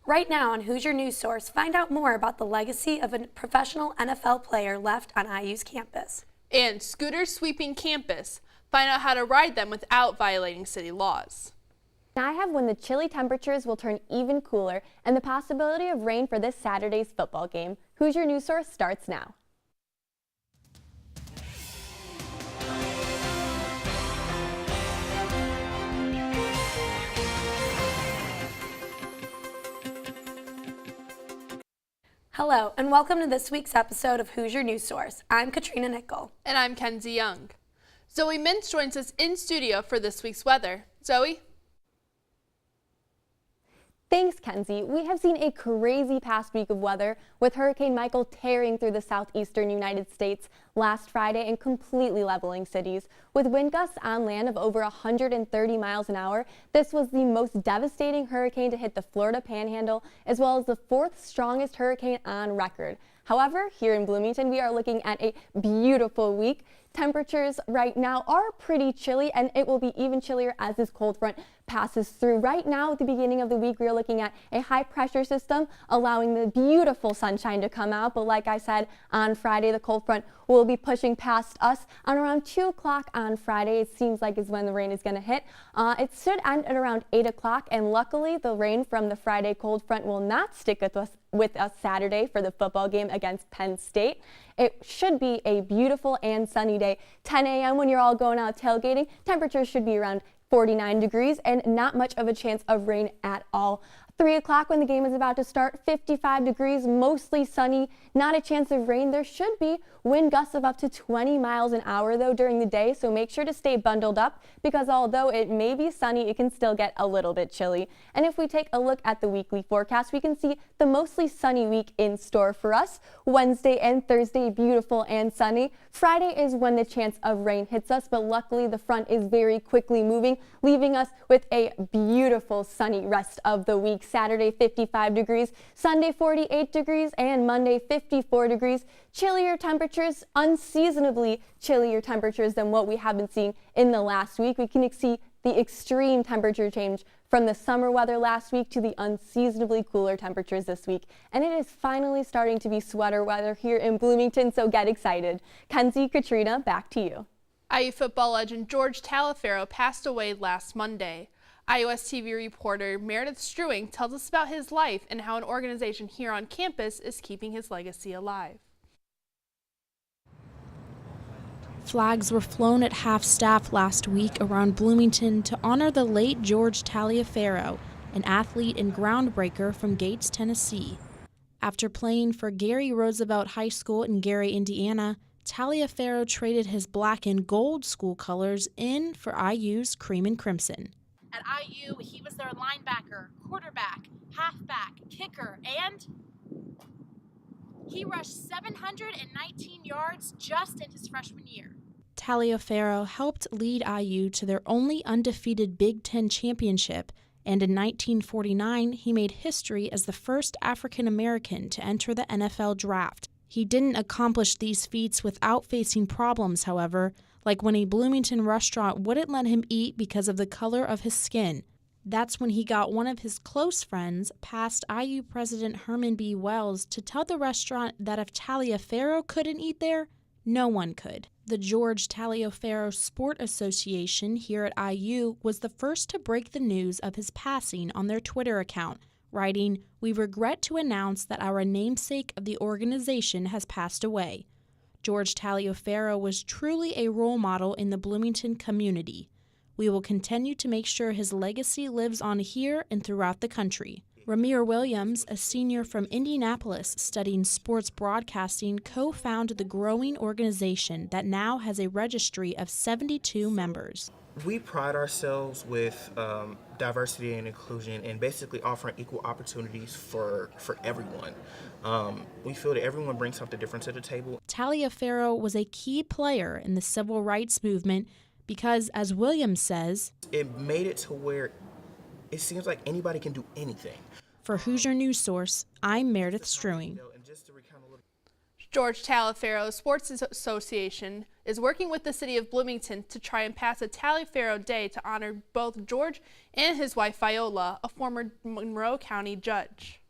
Right now on Hoosier News Source, find out more about the legacy of a professional NFL player left on IU's campus. And scooters sweeping campus. Find out how to ride them without violating city laws. I have when the chilly temperatures will turn even cooler and the possibility of rain for this Saturday's football game. Hoosier News Source starts now. Hello, and welcome to this week's episode of Hoosier News Source. I'm Katrina Nickel. And I'm Kenzie Young. Zoe Mintz joins us in studio for this week's weather. Zoe? Thanks, Kenzie. We have seen a crazy past week of weather with Hurricane Michael tearing through the southeastern United States last Friday and completely leveling cities. With wind gusts on land of over 130 miles an hour, this was the most devastating hurricane to hit the Florida Panhandle, as well as the fourth strongest hurricane on record. However, here in Bloomington, we are looking at a beautiful week. Temperatures right now are pretty chilly, and it will be even chillier as this cold front passes through. Right now, at the beginning of the week, we are looking at a high pressure system allowing the beautiful sunshine to come out. But like I said, on Friday, the cold front will be pushing past us on around 2 o'clock on Friday. It seems like is when the rain is going to hit. It should end at around 8 o'clock, and luckily the rain from the Friday cold front will not stick with us Saturday for the football game against Penn State. It should be a beautiful and sunny day. 10 a.m. when you're all going out tailgating, temperatures should be around 49 degrees and not much of a chance of rain at all. 3 o'clock when the game is about to start, 55 degrees, mostly sunny, not a chance of rain. There should be wind gusts of up to 20 miles an hour though during the day, so make sure to stay bundled up because although it may be sunny, it can still get a little bit chilly. And if we take a look at the weekly forecast, we can see the mostly sunny week in store for us. Wednesday and Thursday, beautiful and sunny. Friday is when the chance of rain hits us, but luckily the front is very quickly moving, leaving us with a beautiful sunny rest of the week. Saturday 55 degrees, Sunday 48 degrees, and Monday 54 degrees. Chillier temperatures, unseasonably chillier temperatures than what we have been seeing in the last week. We can see the extreme temperature change from the summer weather last week to the unseasonably cooler temperatures this week. And it is finally starting to be sweater weather here in Bloomington, so get excited. Kenzie, Katrina, back to you. IU football legend George Taliaferro passed away last Monday. iOS TV reporter Meredith Struing tells us about his life and how an organization here on campus is keeping his legacy alive. Flags were flown at half-staff last week around Bloomington to honor the late George Taliaferro, an athlete and groundbreaker from Gates, Tennessee. After playing for Gary Roosevelt High School in Gary, Indiana, Taliaferro traded his black and gold school colors in for IU's cream and crimson. At IU, he was their linebacker, quarterback, halfback, kicker, and he rushed 719 yards just in his freshman year. Taliaferro helped lead IU to their only undefeated Big Ten championship, and in 1949 he made history as the first African American to enter the NFL draft. He didn't accomplish these feats without facing problems, however, like when a Bloomington restaurant wouldn't let him eat because of the color of his skin. That's when he got one of his close friends, past IU President Herman B. Wells, to tell the restaurant that if Taliaferro couldn't eat there, no one could. The George Taliaferro Sport Association here at IU was the first to break the news of his passing on their Twitter account, writing, "We regret to announce that our namesake of the organization has passed away. George Taliaferro was truly a role model in the Bloomington community. We will continue to make sure his legacy lives on here and throughout the country." Ramir Williams, a senior from Indianapolis studying sports broadcasting, co-founded the growing organization that now has a registry of 72 members. We pride ourselves with diversity and inclusion and basically offering equal opportunities for everyone. We feel that everyone brings something different to the table. Taliaferro was a key player in the civil rights movement because, as Williams says, it made it to where it seems like anybody can do anything. For Hoosier News Source, I'm Meredith Struing. George Taliaferro Sports Association is working with the city of Bloomington to try and pass a Taliaferro Day to honor both George and his wife Viola, a former Monroe County judge.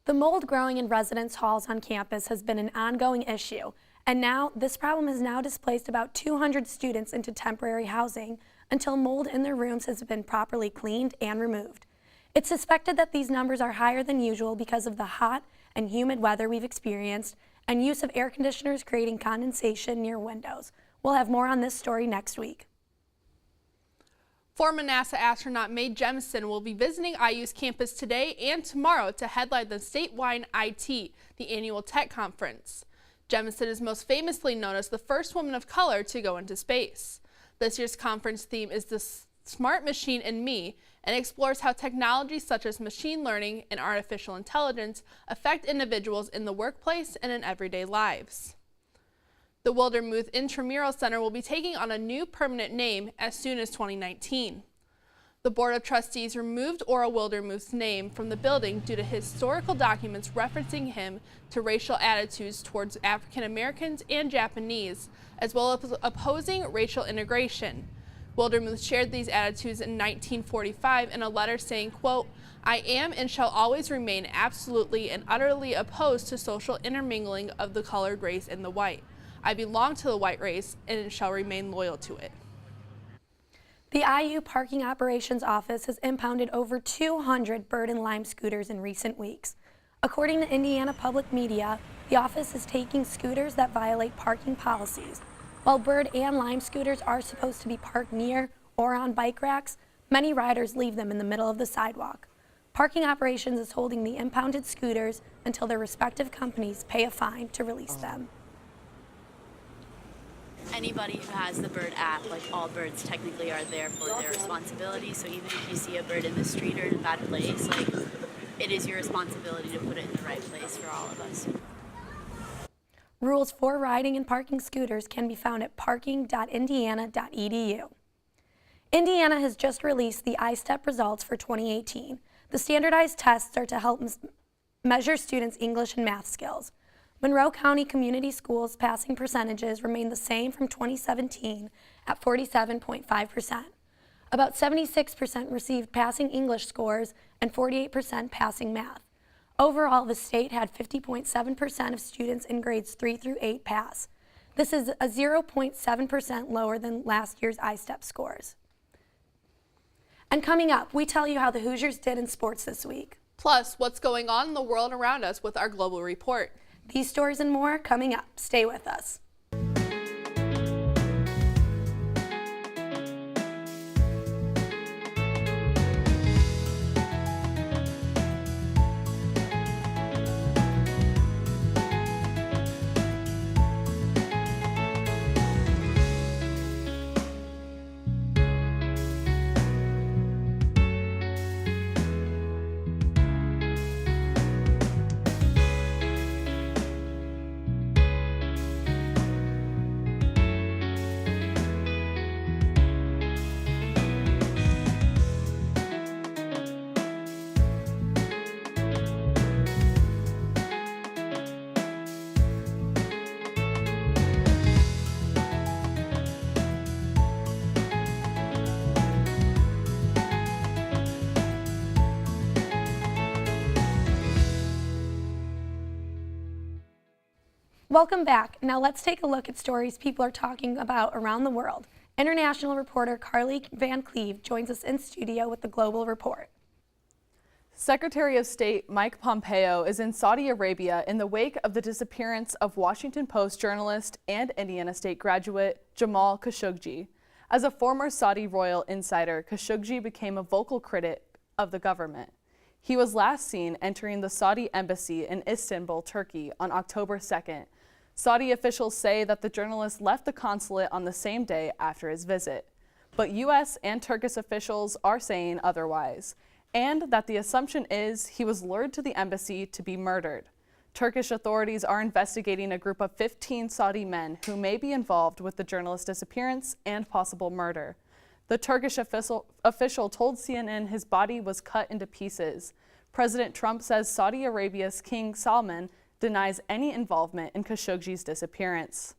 The mold growing in residence halls on campus has been an ongoing issue, and now this problem has now displaced about 200 students into temporary housing until mold in their rooms has been properly cleaned and removed. It's suspected that these numbers are higher than usual because of the hot and humid weather we've experienced and use of air conditioners creating condensation near windows. We'll have more on this story next week. Former NASA astronaut Mae Jemison will be visiting IU's campus today and tomorrow to headline the statewide IT, the annual tech conference. Jemison is most famously known as the first woman of color to go into space. This year's conference theme is the Smart Machine and Me, and explores how technology such as machine learning and artificial intelligence affect individuals in the workplace and in everyday lives. The Wildermuth Intramural Center will be taking on a new permanent name as soon as 2019. The Board of Trustees removed Ora Wildermuth's name from the building due to historical documents referencing him to racial attitudes towards African Americans and Japanese, as well as opposing racial integration. Wildermuth shared these attitudes in 1945 in a letter saying, quote, "I am and shall always remain absolutely and utterly opposed to social intermingling of the colored race and the white. I belong to the white race and shall remain loyal to it." The IU Parking Operations Office has impounded over 200 bird and lime scooters in recent weeks. According to Indiana Public Media, the office is taking scooters that violate parking policies. While bird and lime scooters are supposed to be parked near or on bike racks, many riders leave them in the middle of the sidewalk. Parking Operations is holding the impounded scooters until their respective companies pay a fine to release them. Anybody who has the bird app, like all birds technically are there for their responsibility, so even if you see a bird in the street or in a bad place, like it is your responsibility to put it in the right place for all of us. Rules for riding and parking scooters can be found at parking.indiana.edu. Indiana has just released the iStep results for 2018. The standardized tests are to help measure students' English and math skills. Monroe County Community Schools passing percentages remain the same from 2017 at 47.5%. About 76% received passing English scores and 48% passing math. Overall, the state had 50.7% of students in grades 3 through 8 pass. This is a 0.7% lower than last year's iStep scores. And coming up, we tell you how the Hoosiers did in sports this week. Plus, what's going on in the world around us with our global report. These stories and more coming up. Stay with us. Welcome back. Now let's take a look at stories people are talking about around the world. International reporter Carly Van Cleve joins us in studio with the Global Report. Secretary of State Mike Pompeo is in Saudi Arabia in the wake of the disappearance of Washington Post journalist and Indiana State graduate Jamal Khashoggi. As a former Saudi royal insider, Khashoggi became a vocal critic of the government. He was last seen entering the Saudi embassy in Istanbul, Turkey on October 2nd. Saudi officials say that the journalist left the consulate on the same day after his visit. But U.S. and Turkish officials are saying otherwise, and that the assumption is he was lured to the embassy to be murdered. Turkish authorities are investigating a group of 15 Saudi men who may be involved with the journalist's disappearance and possible murder. The Turkish official told CNN his body was cut into pieces. President Trump says Saudi Arabia's King Salman denies any involvement in Khashoggi's disappearance.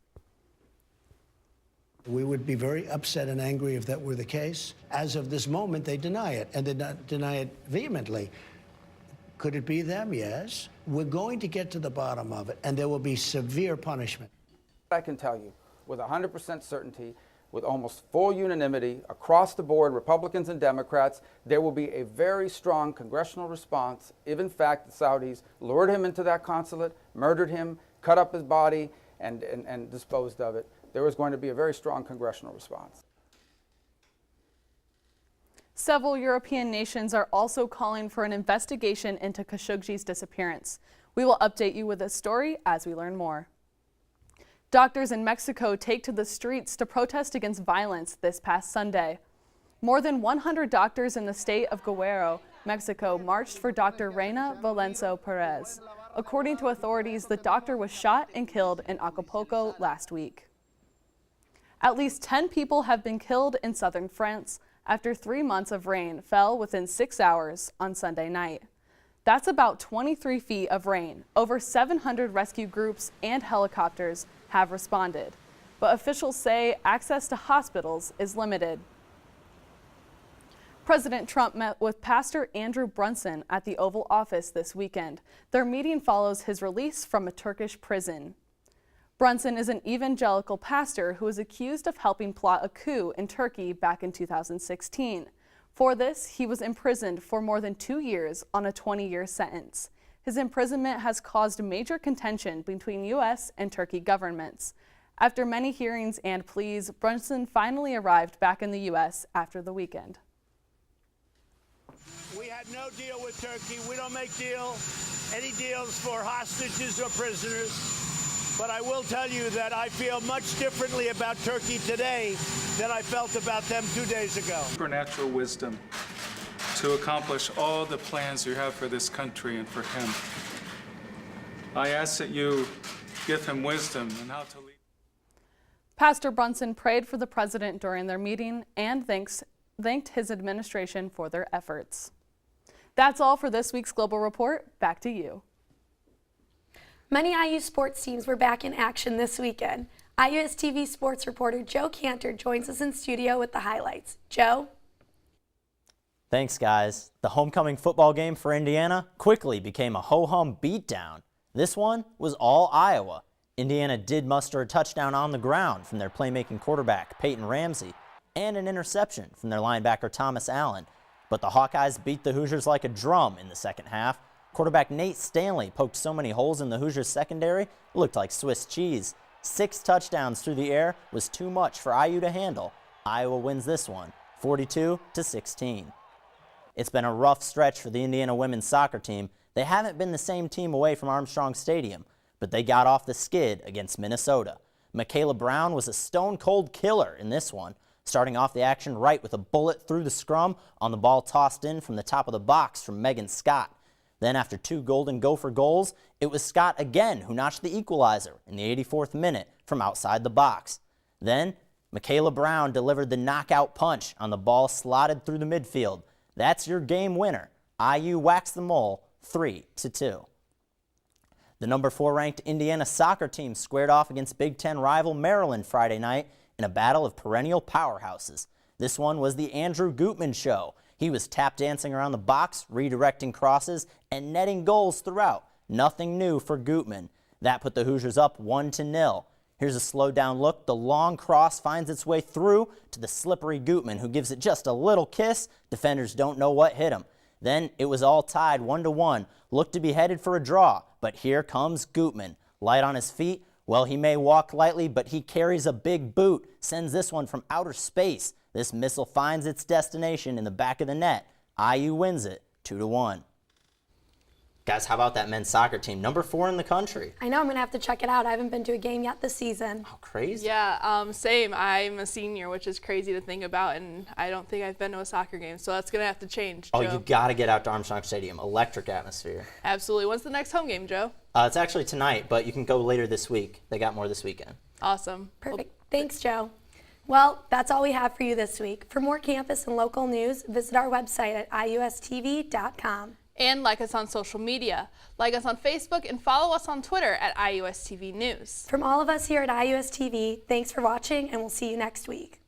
We would be very upset and angry if that were the case. As of this moment, they deny it, and they deny it vehemently. Could it be them? Yes. We're going to get to the bottom of it, and there will be severe punishment. I can tell you with 100% certainty, with almost full unanimity across the board, Republicans and Democrats, there will be a very strong congressional response if, in fact, the Saudis lured him into that consulate, murdered him, cut up his body, and disposed of it. There is going to be a very strong congressional response. Several European nations are also calling for an investigation into Khashoggi's disappearance. We will update you with this story as we learn more. Doctors in Mexico take to the streets to protest against violence this past Sunday. More than 100 doctors in the state of Guerrero, Mexico, marched for Dr. Reina Valenzo Perez. According to authorities, the doctor was shot and killed in Acapulco last week. At least 10 people have been killed in southern France after 3 months of rain fell within 6 hours on Sunday night. That's about 23 feet of rain. Over 700 rescue groups and helicopters have responded, but officials say access to hospitals is limited. President Trump met with Pastor Andrew Brunson at the Oval Office this weekend. Their meeting follows his release from a Turkish prison. Brunson is an evangelical pastor who is accused of helping plot a coup in Turkey back in 2016. For this, he was imprisoned for more than 2 years on a 20-year sentence. His imprisonment has caused major contention between U.S. and Turkey governments. After many hearings and pleas, Brunson finally arrived back in the U.S. after the weekend. We had no deal with Turkey. We don't make any deals for hostages or prisoners. But I will tell you that I feel much differently about Turkey today than I felt about them 2 days ago. Supernatural wisdom to accomplish all the plans you have for this country and for him. I ask that you give him wisdom in how to lead. Pastor Brunson prayed for the president during their meeting and thanked his administration for their efforts. That's all for this week's Global Report. Back to you. Many IU sports teams were back in action this weekend. IUS TV sports reporter Joe Cantor joins us in studio with the highlights. Joe? Thanks, guys. The homecoming football game for Indiana quickly became a ho-hum beatdown. This one was all Iowa. Indiana did muster a touchdown on the ground from their playmaking quarterback, Peyton Ramsey, and an interception from their linebacker, Thomas Allen. But the Hawkeyes beat the Hoosiers like a drum in the second half. Quarterback Nate Stanley poked so many holes in the Hoosiers secondary, it looked like Swiss cheese. 6 touchdowns through the air was too much for IU to handle. Iowa wins this one, 42-16. It's been a rough stretch for the Indiana women's soccer team. They haven't been the same team away from Armstrong Stadium, but they got off the skid against Minnesota. Michaela Brown was a stone-cold killer in this one, starting off the action right with a bullet through the scrum on the ball tossed in from the top of the box from Megan Scott. Then after 2 Golden Gopher goals, it was Scott again who notched the equalizer in the 84th minute from outside the box. Then Michaela Brown delivered the knockout punch on the ball slotted through the midfield. That's your game winner. IU waxed the mole 3-2. The number 4 ranked Indiana soccer team squared off against Big Ten rival Maryland Friday night in a battle of perennial powerhouses. This one was the Andrew Gutman show. He was tap dancing around the box, redirecting crosses, and netting goals throughout. Nothing new for Gutman. That put the Hoosiers up 1-0. Here's a slowed down look. The long cross finds its way through to the slippery Gutman, who gives it just a little kiss. Defenders don't know what hit him. Then it was all tied 1-1. Looked to be headed for a draw, but here comes Gutman. Light on his feet. Well, he may walk lightly, but he carries a big boot. Sends this one from outer space. This missile finds its destination in the back of the net. IU wins it 2-1. Guys, how about that men's soccer team? Number 4 in the country. I know, I'm going to have to check it out. I haven't been to a game yet this season. Oh, crazy. Yeah, same. I'm a senior, which is crazy to think about, and I don't think I've been to a soccer game, so that's going to have to change, Joe. Oh, you got to get out to Armstrong Stadium. Electric atmosphere. Absolutely. When's the next home game, Joe? It's actually tonight, but you can go later this week. They got more this weekend. Awesome. Perfect. Thanks, Joe. Well, that's all we have for you this week. For more campus and local news, visit our website at iustv.com. And like us on social media. Like us on Facebook and follow us on Twitter at IUSTV News. From all of us here at IUSTV, thanks for watching, and we'll see you next week.